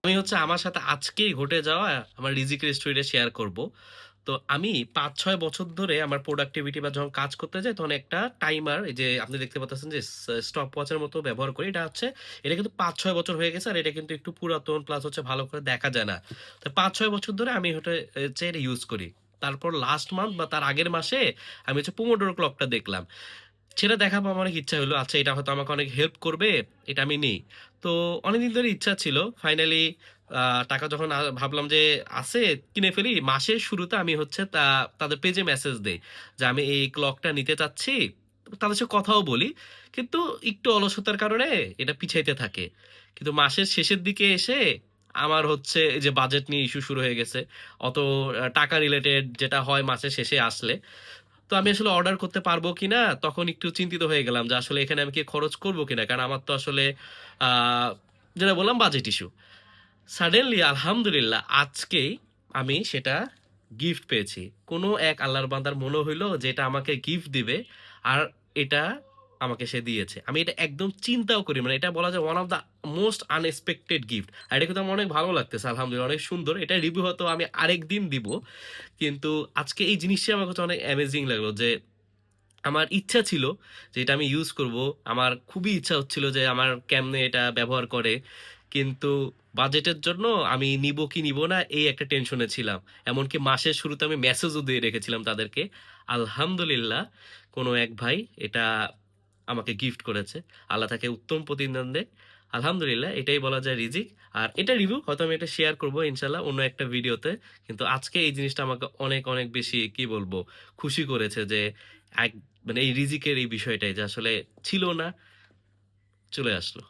আমি হচ্ছে আমার সাথে আজকেই ঘটে যাওয়া আমার রিজিকের স্টোরিটা শেয়ার করব। তো আমি ৫-৬ বছর ধরে আমার প্রোডাক্টিভিটি বা যখন কাজ করতে যাই তখন একটা টাইমার এই যে আপনি দেখতে পাচ্ছেন যে স্টপ ওয়াচের মতো ব্যবহার করি। এটা কিন্তু ৫-৬ বছর হয়ে গেছে আর এটা কিন্তু একটু পুরাতন প্লাস হচ্ছে ভালো করে দেখা যায় না। তো ৫-৬ বছর ধরে আমি হচ্ছে এটা ইউজ করি। তারপর লাস্ট মান্থ বা তার আগের মাসে আমি হচ্ছে পোমোডোরো ক্লকটা দেখলাম। সেটা দেখার পর আমার অনেক ইচ্ছা হলো, আচ্ছা এটা হয়তো আমাকে অনেক হেল্প করবে, এটা আমি নিই। তো অনেকদিন ধরে ইচ্ছা ছিল। ফাইনালি টাকা যখন ভাবলাম যে আছে, কিনে ফেলি। মাসের শুরুতে আমি হচ্ছে তাদের পেজে মেসেজ দেই যে আমি এই ক্লকটা নিতে চাচ্ছি। তাদের সাথে কথাও বলি। কিন্তু একটু অলসতার কারণে এটা পিছাইতে থাকে। কিন্তু মাসের শেষের দিকে এসে আমার হচ্ছে এই যে বাজেট নিয়ে ইস্যু শুরু হয়ে গেছে। অত টাকা রিলেটেড যেটা হয় মাসের শেষে আসলে। তো আমি আসলে অর্ডার করতে পারবো কিনা তখন একটু চিন্তিত হয়ে গেলাম যে আসলে এখানে আমি কি খরচ করবো কিনা, কারণ আমার তো আসলে আহ, যেটা বললাম বাজেট ইস্যু। সাডেনলি আলহামদুলিল্লাহ আজকেই আমি সেটা গিফট পেয়েছি। কোনো এক আল্লাহর বান্দার মনে হইলো যে এটা আমাকে গিফট দিবে, আর এটা আমাকে সে দিয়েছে। আমি এটা একদম চিন্তাও করি, মানে এটা বলা যায় one of the most unexpected gift. আর এটা কিন্তু আমার অনেক ভালো লাগতেছে, আলহামদুলিল্লাহ অনেক সুন্দর। এটা রিভিউ হয়তো আমি আরেক দিন দিব, কিন্তু আজকে এই জিনিসটা আমার কাছে অনেক অ্যামেজিং লাগলো যে আমার ইচ্ছা ছিল যে এটা আমি ইউজ করব। আমার খুবই ইচ্ছা হচ্ছিল যে আমার কেমনে এটা ব্যবহার করে, কিন্তু বাজেটের জন্য আমি নিব কি নিব না এই একটা টেনশনে ছিলাম। এমনকি মাসের শুরুতে আমি মেসেজও দিয়ে রেখেছিলাম তাদেরকে। আলহামদুলিল্লাহ কোনো এক ভাই এটা আমাকে গিফট করেছে। আল্লাহ তাকে উত্তম প্রতিদান দেয়। আলহামদুলিল্লাহ এটাই বলা যায় রিজিক। আর এটা রিভিউ হয়তো আমি এটা শেয়ার করব ইনশাল্লাহ অন্য একটা ভিডিওতে। কিন্তু আজকে এই জিনিসটা আমাকে অনেক অনেক বেশি কি বলবো খুশি করেছে যে এক মানে এই রিজিকের এই বিষয়টাই যে আসলে ছিল না, চলে আসলো।